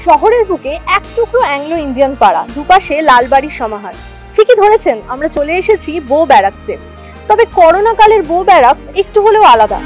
শহরের বুকে এক টুকরো অ্যাংলো ইন্ডিয়ান পাড়া, দুপাশে লালবাড়ির সমাহার। ঠিকই ধরেছেন, আমরা চলে এসেছি বো ব্যারাকসে। তবে করোনা কালের বো ব্যারাকস একটু হলেও আলাদা।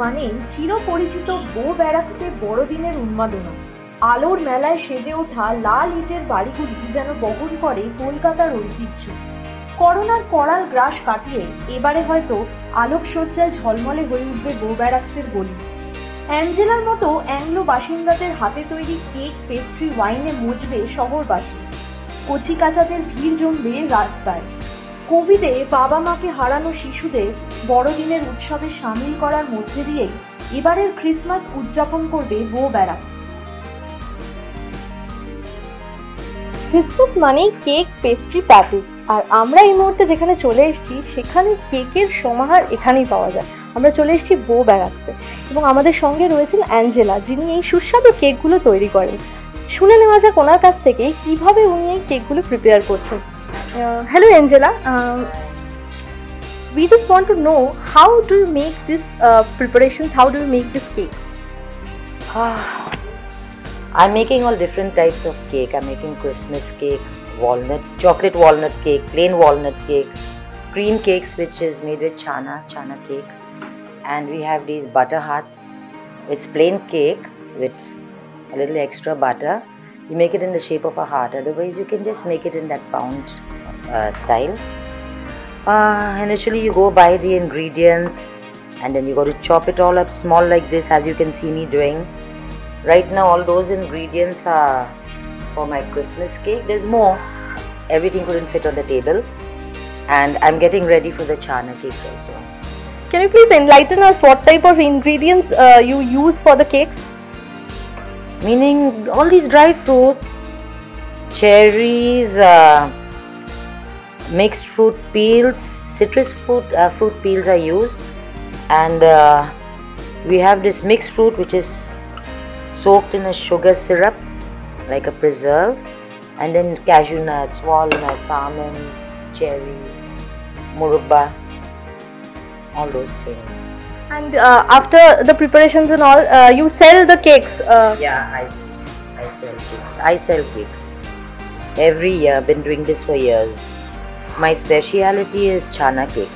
মানে চিরপরিচিত বো ব্যারাকসে বড়দিনের উন্মাদনা। আলোর মেলায় সেজে ওঠা লাল ইটের বাড়িগুলি যেন বহন করে কলকাতার ঐতিহ্য। করোনার করাল গ্রাস কাটিয়ে এবারে হয়তো আলোকসজ্জায় ঝলমলে হয়ে উঠবে বো ব্যারাকসের গলি। অ্যাঞ্জেলার মতো অ্যাংলো বাসিন্দাদের হাতে তৈরি কেক, পেস্ট্রি, ওয়াইনে মজবে শহরবাসী। কচিকাচাদের ভিড় জমবে রাস্তায়। কোভিডে বাবা মাকে হারানো শিশুদের বড়দিনের উৎসবে সামিল করার মধ্যে দিয়েই এবারের ক্রিসমাস উদযাপন করবে বো ব্যারাকস। ক্রিসমাস মানেই কেক, পেস্ট্রি, প্যাটিস, আর আমরা এই মুহূর্তে যেখানে চলে এসেছি সেখানে কেকের সমাহার এখানেই পাওয়া যায়। আমরা চলে এসেছি বো ব্যারাকসে এবং আমাদের সঙ্গে রয়েছেন অ্যাঞ্জেলা, যিনি এই সুস্বাদু কেকগুলো তৈরি করেন। শুনে নেওয়া যাক ওনার কাছ থেকে কিভাবে উনি এই কেকগুলো প্রিপেয়ার করছেন। Hello Angela, we just want to know how do you make this preparations, how do you make this cake? I'm making all different types of cake. I'm making Christmas cake, walnut, chocolate walnut cake, plain walnut cake, cream cakes which is made with chana cake, and we have these butter hearts. It's plain cake with a little extra butter. You make it in the shape of a heart, otherwise you can just make it in that pound style. Initially you go buy the ingredients and then you got to chop it all up small like this, as you can see me doing. Right now all those ingredients are for my Christmas cake. There's more, everything couldn't fit on the table, and I'm getting ready for the chana cakes also. Can you please enlighten us what type of ingredients you use for the cakes? Meaning all these dry fruits, cherries, mixed fruit peels, citrus fruit peels are used, and we have this mixed fruit which is soaked in a sugar syrup like a preserve, and then cashew nuts, walnuts, almonds, cherries, murubba, all those things. And after the preparations and all, you sell the cakes? Yeah, I sell cakes. I sell cakes every year. Been doing this for years. My speciality is chana cake.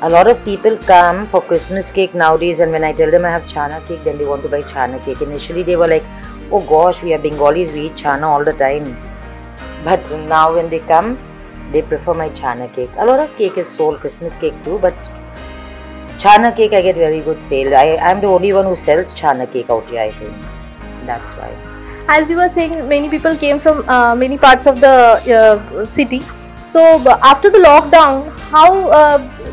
A lot of people come for Christmas cake nowadays, and when I tell them I have chana cake, then they want to buy chana cake. Initially they were like, oh gosh, we are Bengalis, we eat chana all the time. But now when they come, they prefer my chana cake. A lot of cake is sold, Christmas cake too, but chana cake I get very good sale. I'm the only one who sells chana cake out here, I think. That's why. As you were saying, many people came from many parts of the city. So after the lockdown, how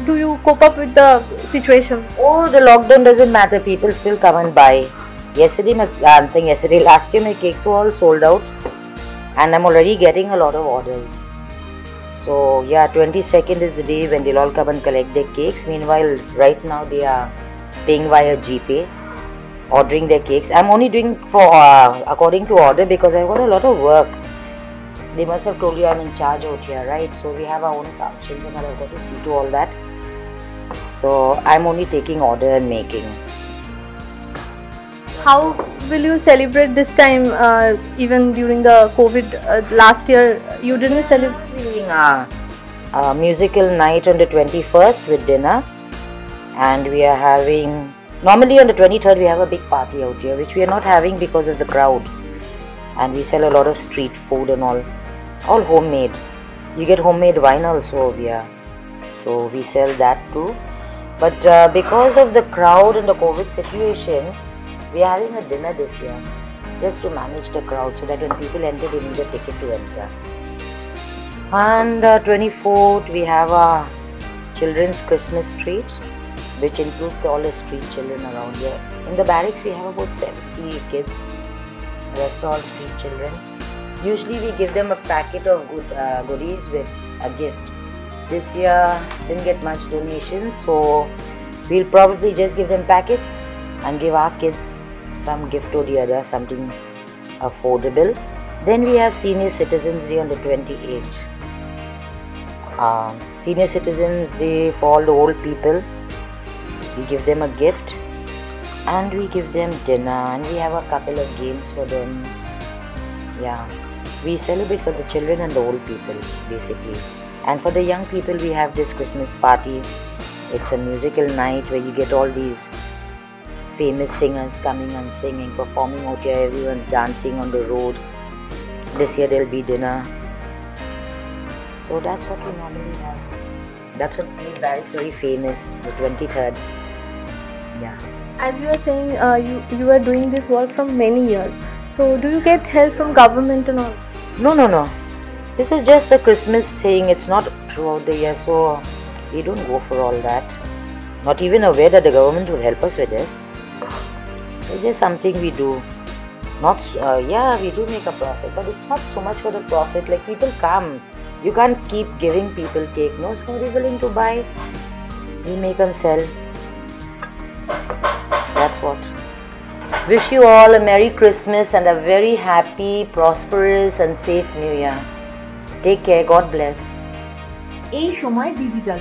do you cope up with the situation? Oh, the lockdown doesn't matter. People still come and buy. Last year my cakes were all sold out, and I'm already getting a lot of orders. So yeah, 22nd is the day when they'll all come and collect their cakes. Meanwhile, right now they are paying via GPay, ordering their cakes. I'm only doing for according to order because I've got a lot of work. They must have told you I'm in charge out here, right? So we have our own functions and I've got to see to all that. So I'm only taking order and making. How will you celebrate this time, even during the COVID? Last year you didn't celebrate? Doing a musical night on the 21st with dinner, and we are having, normally on the 23rd we have a big party out here, which we are not having because of the crowd, and we sell a lot of street food and all homemade. You get homemade wine also over here, so we sell that too. But because of the crowd and the COVID situation, we are having a dinner this year just to manage the crowd, so that when people enter they need a ticket to enter. And 24th we have a children's Christmas treat, which includes all the street children around here. In the barracks we have about 70 kids, the rest are all street children. Usually we give them a packet of goodies with a gift. This year didn't get much donations, so we'll probably just give them packets and give our kids some gift or the other, something affordable. Then we have Senior Citizens Day on the 28th. Senior Citizens Day for all the old people. We give them a gift and we give them dinner and we have a couple of games for them. Yeah, we celebrate for the children and the old people basically. And for the young people we have this Christmas party. It's a musical night where you get all these famous singers coming and singing, performing out here. Everyone's dancing on the road. This year there'll be dinner. So that's what we normally have. That's what made Barracks very famous, the 23rd. Yeah. As you were saying, you were doing this work from many years. So do you get help from government and all? No. This is just a Christmas thing. It's not throughout the year, so we don't go for all that. Not even aware that the government would help us with this. It's just something we do. Yeah, we do make a profit, but it's not so much for the profit. Like, people come. You can't keep giving people cake. No, somebody willing to buy. We make and sell. That's what. Wish you all a Merry Christmas and a very happy, prosperous and safe New Year. Take care. God bless. এই সময় digital